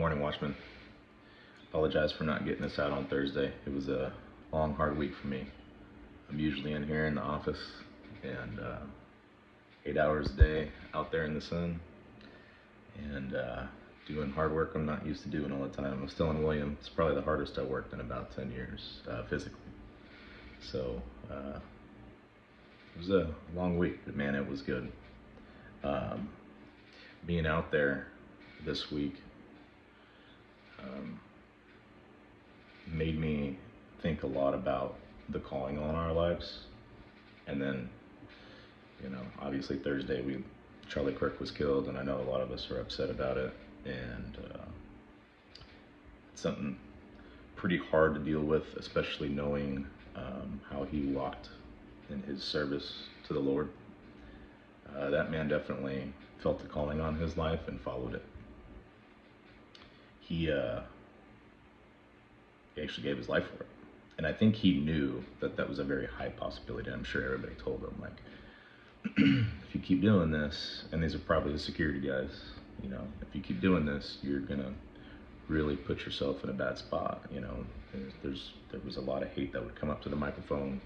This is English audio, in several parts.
Morning, Watchman. Apologize for not getting this out on Thursday. It was a long, hard week for me. I'm usually in here in the office and 8 hours a day out there in the sun and doing hard work I'm not used to doing all the time. I'm still in William. It's probably the hardest I've worked in about 10 years physically. So it was a long week, but man, it was good. Being out there this week made me think a lot about the calling on our lives. And then, obviously Thursday Charlie Kirk was killed, and I know a lot of us are upset about it, and it's something pretty hard to deal with, especially knowing how he walked in his service to the Lord. That man definitely felt the calling on his life and followed it. He actually gave his life for it. And I think he knew that that was a very high possibility. And I'm sure everybody told him, like, if you keep doing this, and these are probably the security guys, if you keep doing this, you're gonna really put yourself in a bad spot. There was a lot of hate that would come up to the microphone.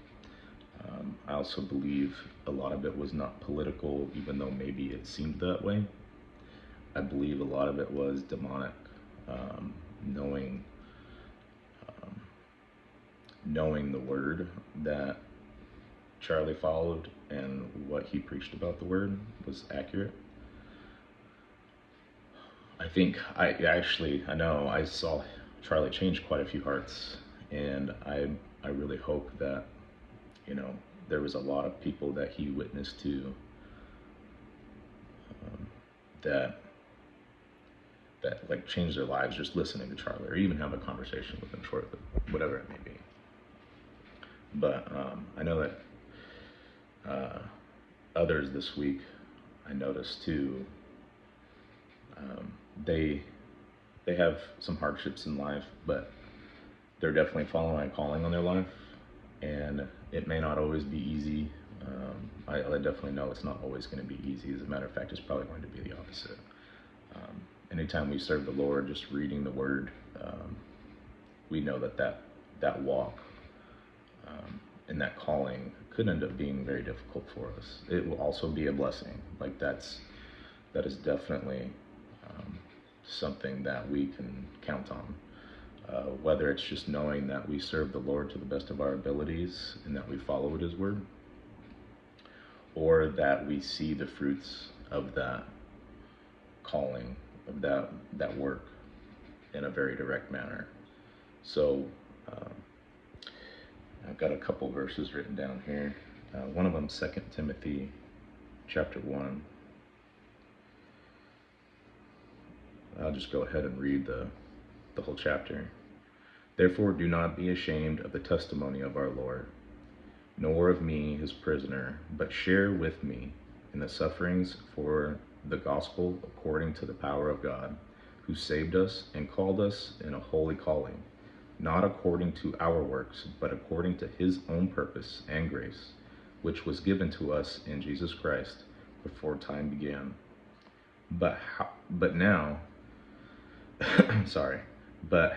I also believe a lot of it was not political, even though maybe it seemed that way. I believe a lot of it was demonic, knowing the word that Charlie followed and what he preached about the word was accurate. I know I saw Charlie change quite a few hearts, and I really hope that, there was a lot of people that he witnessed to that like changed their lives just listening to Charlie, or even have a conversation with him shortly, whatever it may be. But I know that others this week, I noticed too, they have some hardships in life, but they're definitely following a calling on their life, and it may not always be easy. I definitely know it's not always going to be easy. As a matter of fact, it's probably going to be the opposite. Anytime we serve the Lord, just reading the Word, we know that walk and that calling could end up being very difficult for us. It will also be a blessing. Like that is definitely something that we can count on. Whether it's just knowing that we serve the Lord to the best of our abilities and that we follow His word, or that we see the fruits of that calling, of that work in a very direct manner. So I've got a couple verses written down here. One of them, 2 Timothy chapter 1. I'll just go ahead and read the whole chapter. Therefore, do not be ashamed of the testimony of our Lord, nor of me, his prisoner, but share with me in the sufferings for the gospel according to the power of God, who saved us and called us in a holy calling, not according to our works, but according to his own purpose and grace, which was given to us in Jesus Christ before time began. But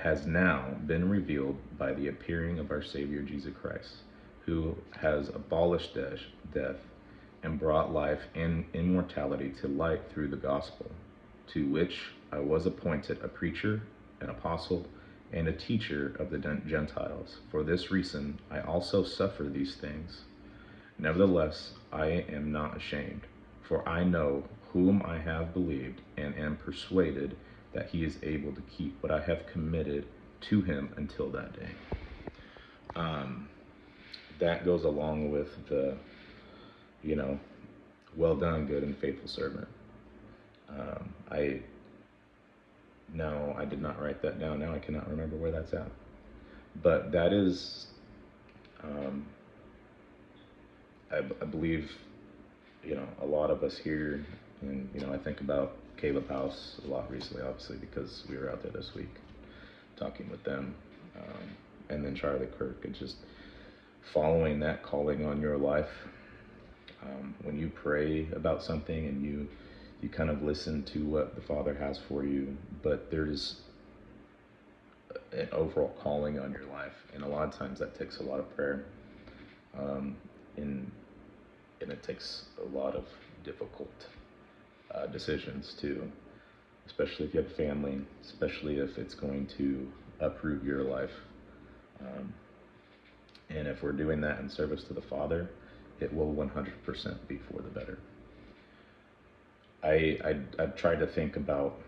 has now been revealed by the appearing of our Savior Jesus Christ, who has abolished death and brought life and immortality to light through the gospel, to which I was appointed a preacher, an apostle, and a teacher of the Gentiles. For this reason I also suffer these things. Nevertheless, I am not ashamed, for I know whom I have believed, and am persuaded that he is able to keep what I have committed to him until that day. That goes along with the, well done, good and faithful servant. I did not write that down. Now I cannot remember where that's at. But that is, I believe, a lot of us here, and, I think about Caleb House a lot recently, obviously, because we were out there this week talking with them. And then Charlie Kirk, and just following that calling on your life. When you pray about something and you kind of listen to what the Father has for you, but there's an overall calling on your life, and a lot of times that takes a lot of prayer, um, and and it takes a lot of difficult decisions too, especially if you have a family, especially if it's going to uproot your life. Um, and if we're doing that in service to the Father, it will 100% be for the better. I've tried to think about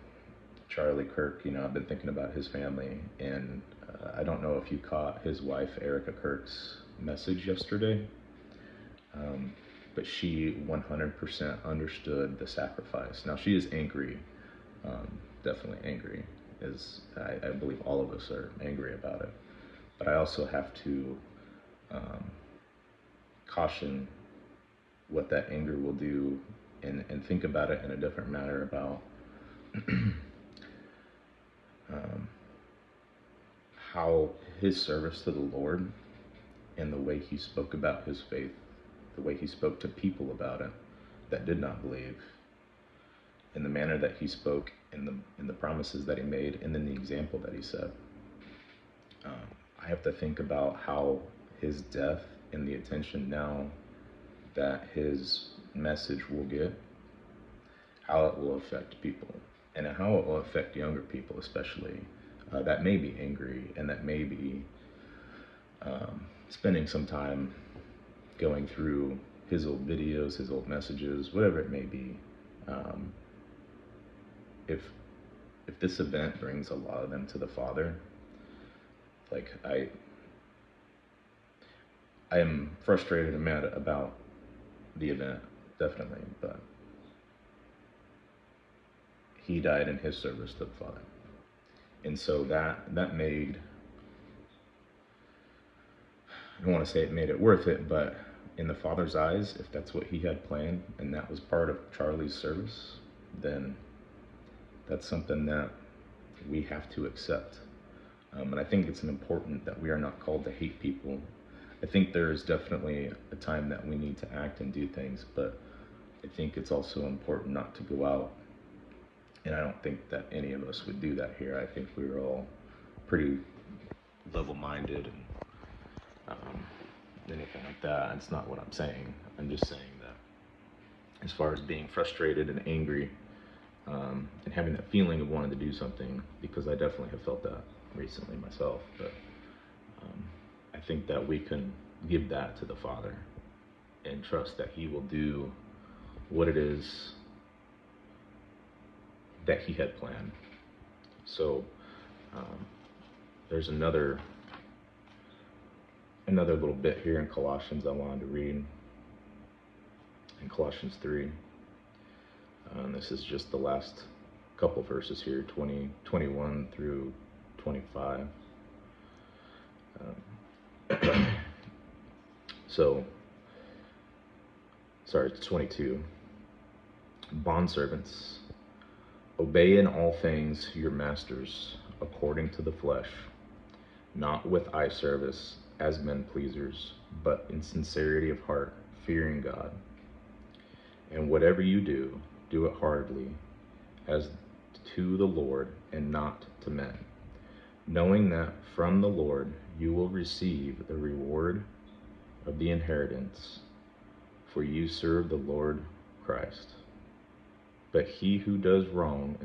Charlie Kirk. I've been thinking about his family, and I don't know if you caught his wife Erica Kirk's message yesterday, but she 100% understood the sacrifice. Now she is angry, definitely angry, as I believe all of us are angry about it. But I also have to um, caution what that anger will do, and think about it in a different manner about um, how his service to the Lord and the way he spoke about his faith, the way he spoke to people about it that did not believe, in the manner that he spoke, in the promises that he made, and then the example that he set. I have to think about how his death and the attention now that his message will get, how it will affect people, and how it will affect younger people, especially that may be angry and that may be spending some time going through his old videos, his old messages, whatever it may be. Um, if this event brings a lot of them to the Father, like I am frustrated and mad about the event, definitely, but he died in his service to the Father. And so that made, I don't want to say it made it worth it, but in the Father's eyes, if that's what he had planned and that was part of Charlie's service, then that's something that we have to accept. And I think it's important that we are not called to hate people. I think there is definitely a time that we need to act and do things, but I think it's also important not to go out, and I don't think that any of us would do that here. I think we were all pretty level-minded and anything like that. It's not what I'm saying. I'm just saying that as far as being frustrated and angry, and having that feeling of wanting to do something, because I definitely have felt that recently myself, but I think that we can give that to the Father and trust that he will do what it is that he had planned. So there's another little bit here in Colossians I wanted to read, in Colossians 3. This is just the last couple verses here, 21 through 25. It's 22. Bondservants, obey in all things your masters according to the flesh, not with eye service as men pleasers, but in sincerity of heart, fearing God. And whatever you do, do it heartily, as to the Lord and not to men, knowing that from the Lord you will receive the reward of the inheritance, for you serve the Lord Christ. But he who does wrong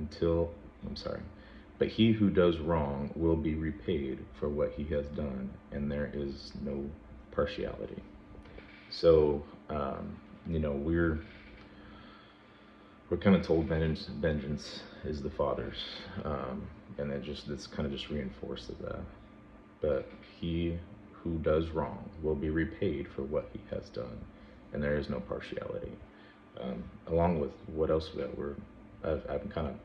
will be repaid for what he has done, and there is no partiality. So, we're kind of told vengeance is the Father's, and this kind of just reinforces that. But he who does wrong will be repaid for what he has done, and there is no partiality. Along with what else that I've been kind of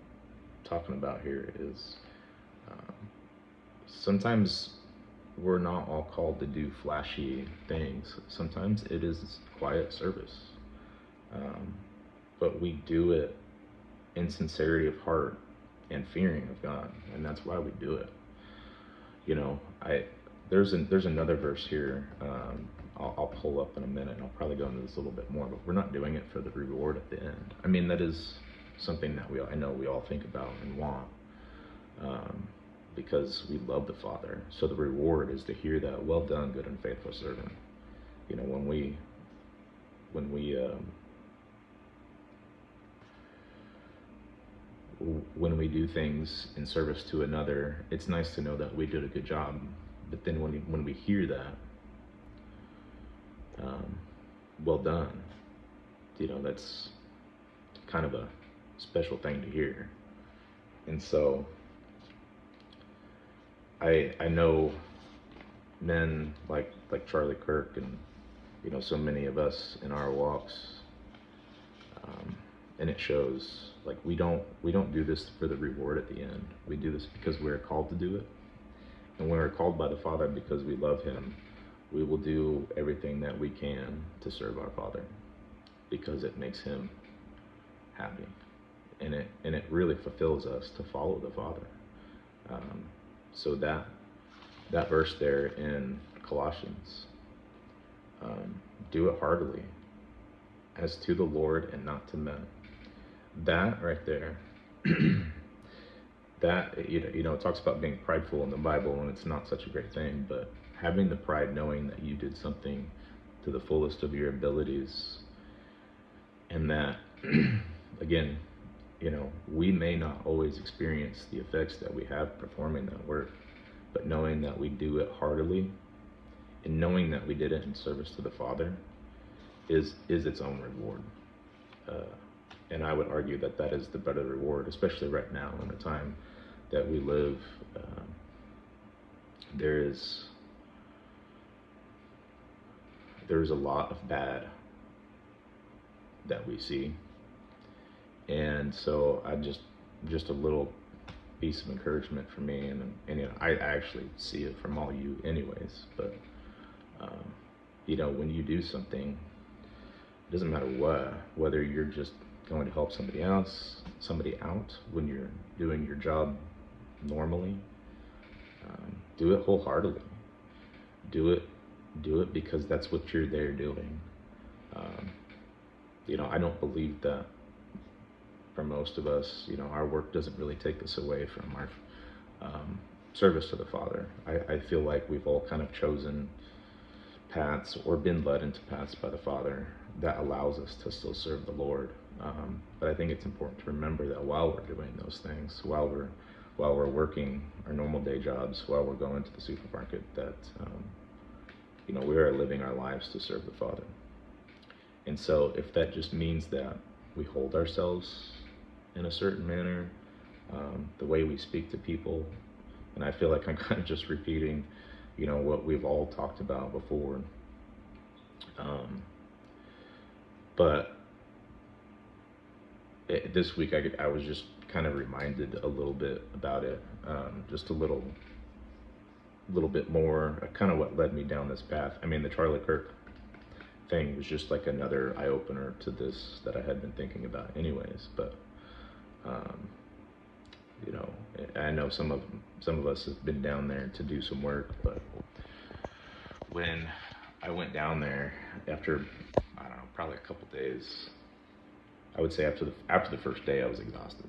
talking about here is sometimes we're not all called to do flashy things. Sometimes it is quiet service, but we do it in sincerity of heart and fearing of God, and that's why we do it. There's another verse here. I'll pull up in a minute, and I'll probably go into this a little bit more, but we're not doing it for the reward at the end. That is something that I know we all think about and want. because we love the Father. So the reward is to hear that, well done, good and faithful servant. You know, when we when we do things in service to another, it's nice to know that we did a good job. But then when we hear that, well done, you know, that's kind of a special thing to hear. And so I know men like Charlie Kirk and, you know, so many of us in our walks, and it shows. Like we don't do this for the reward at the end. We do this because we're called to do it, and when we're called by the Father because we love Him, we will do everything that we can to serve our Father because it makes Him happy, and it really fulfills us to follow the Father. So that verse there in Colossians, do it heartily, as to the Lord and not to men. That right there, that you know, it talks about being prideful in the Bible, and it's not such a great thing. But having the pride, knowing that you did something to the fullest of your abilities, and that again, you know, we may not always experience the effects that we have performing that work, but knowing that we do it heartily, and knowing that we did it in service to the Father, is its own reward. And I would argue that that is the better reward, especially right now in the time that we live. There's a lot of bad that we see, and so I just a little piece of encouragement for me, and you know, I actually see it from all you anyways. But you know, when you do something, it doesn't matter whether you're just going to help somebody out, when you're doing your job normally, do it wholeheartedly. Do it because that's what you're there doing. You know, I don't believe that for most of us, you know, our work doesn't really take us away from our service to the Father. I feel like we've all kind of chosen paths or been led into paths by the Father that allows us to still serve the Lord. But I think it's important to remember that while we're doing those things, while we're working our normal day jobs, while we're going to the supermarket, that you know, we are living our lives to serve the Father. And so if that just means that we hold ourselves in a certain manner, the way we speak to people, and I feel like I'm kind of just repeating, you know, what we've all talked about before. But this week I was just kind of reminded a little bit about it, just a little bit more, kind of what led me down this path. I mean, the Charlie Kirk thing was just like another eye-opener to this that I had been thinking about anyways. But you know, I know some of us have been down there to do some work, but when I went down there after, I don't know, probably a couple days, I would say after the first day I was exhausted.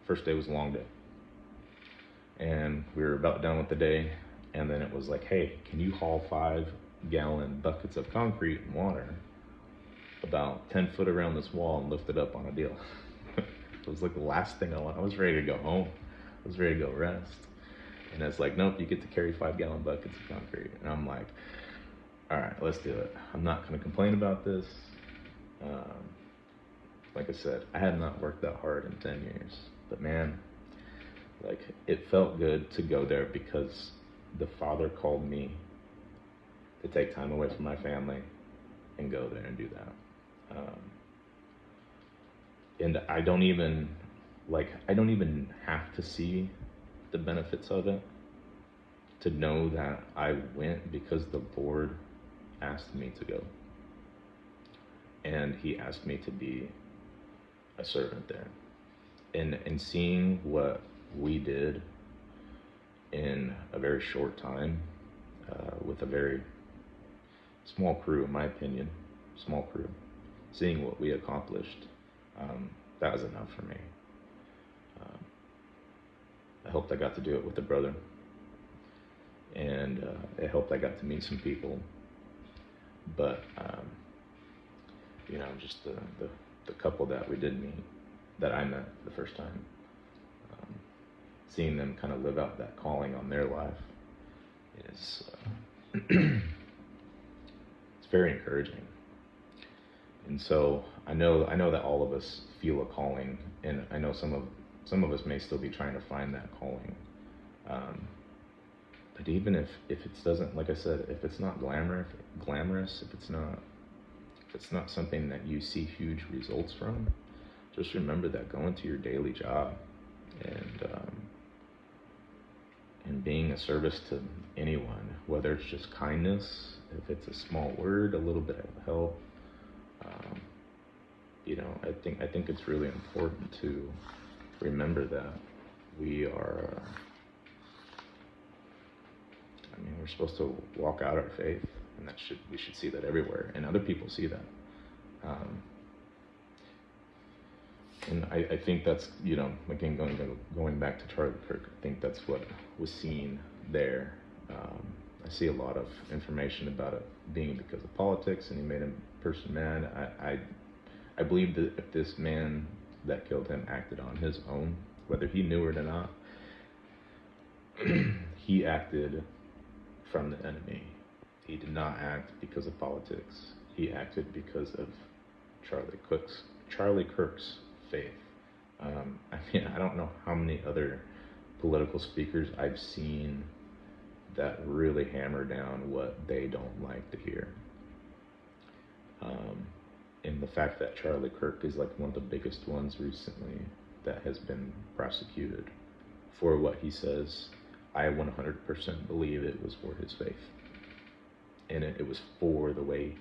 First day was a long day, and we were about done with the day, and then it was like, hey, can you haul 5-gallon buckets of concrete and water about 10 foot around this wall and lift it up on a deal? It was like the last thing I wanted. I was ready to go home. I was ready to go rest. And it's like, nope, you get to carry 5-gallon buckets of concrete. And I'm like, all right, let's do it. I'm not going to complain about this. Like I said, I had not worked that hard in 10 years. But man, like, it felt good to go there because the Father called me to take time away from my family and go there and do that. And I don't even have to see the benefits of it to know that I went because the Lord asked me to go. And He asked me to be a servant there. And seeing what we did in a very short time, with a very small crew, in my opinion, seeing what we accomplished, that was enough for me. helped I got to do it with a brother, and it helped I got to meet some people. But just the couple that we did meet, that I met the first time, seeing them kind of live out that calling on their life is it's very encouraging. And so I know that all of us feel a calling, and I know some of us may still be trying to find that calling. But even if it doesn't, like I said, if it's not glamorous, if it's not something that you see huge results from, just remember that going to your daily job and being a service to anyone, whether it's just kindness, if it's a small word, a little bit of help, I think it's really important to remember that we are. We're supposed to walk out our faith, and we should see that everywhere, and other people see that. And I think that's, again, going back to Charlie Kirk, I think that's what was seen there. I see a lot of information about it being because of politics, and he made a person mad. I believe that if this man that killed him acted on his own, whether he knew it or not, he acted from the enemy. He did not act because of politics. He acted because of Charlie Kirk's faith. I don't know how many other political speakers I've seen that really hammer down what they don't like to hear. And the fact that Charlie Kirk is like one of the biggest ones recently that has been prosecuted for what he says, I 100% believe it was for his faith. And it was for the way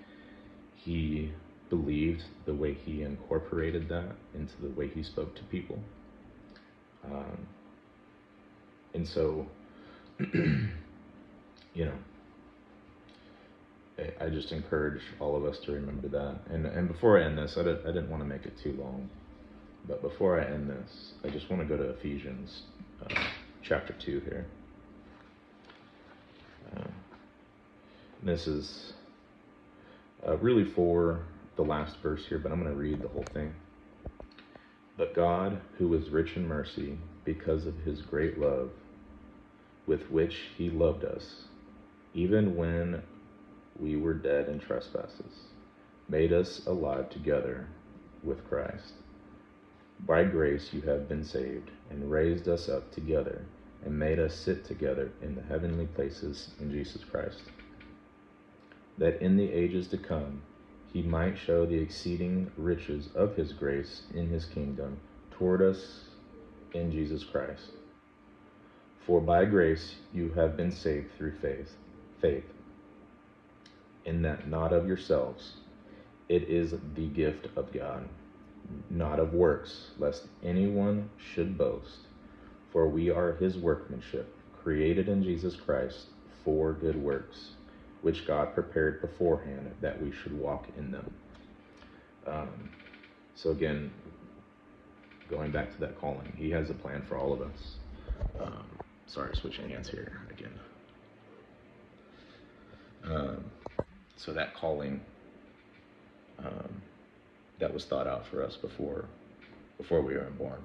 he believed, the way he incorporated that into the way he spoke to people. And so, I just encourage all of us to remember that. And before I end this, I didn't want to make it too long, but before I end this, I just want to go to Ephesians chapter 2 here. This is really for the last verse here, but I'm going to read the whole thing. But God, who is rich in mercy, because of his great love with which he loved us, even when we were dead in trespasses, made us alive together with Christ. By grace you have been saved, and raised us up together, and made us sit together in the heavenly places in Jesus Christ, that in the ages to come he might show the exceeding riches of his grace in his kingdom toward us in Jesus Christ. For by grace you have been saved through faith, in that not of yourselves, it is the gift of God, not of works, lest anyone should boast. For we are his workmanship, created in Jesus Christ for good works, which God prepared beforehand that we should walk in them. So again, going back to that calling, he has a plan for all of us. Sorry, switching hands here again. So that calling that was thought out for us before we were born.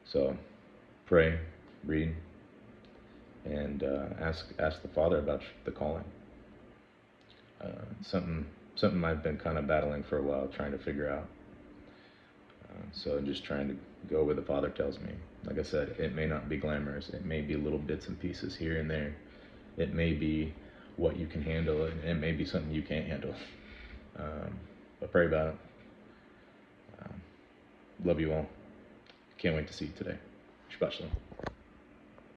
So pray, read, and ask the Father about the calling. Something I've been kind of battling for a while, trying to figure out. So just trying to go where the Father tells me. Like I said, it may not be glamorous. It may be little bits and pieces here and there. It may be what you can handle, and it may be something you can't handle. But pray about it. Love you all. Can't wait to see you today. Shabbat shalom.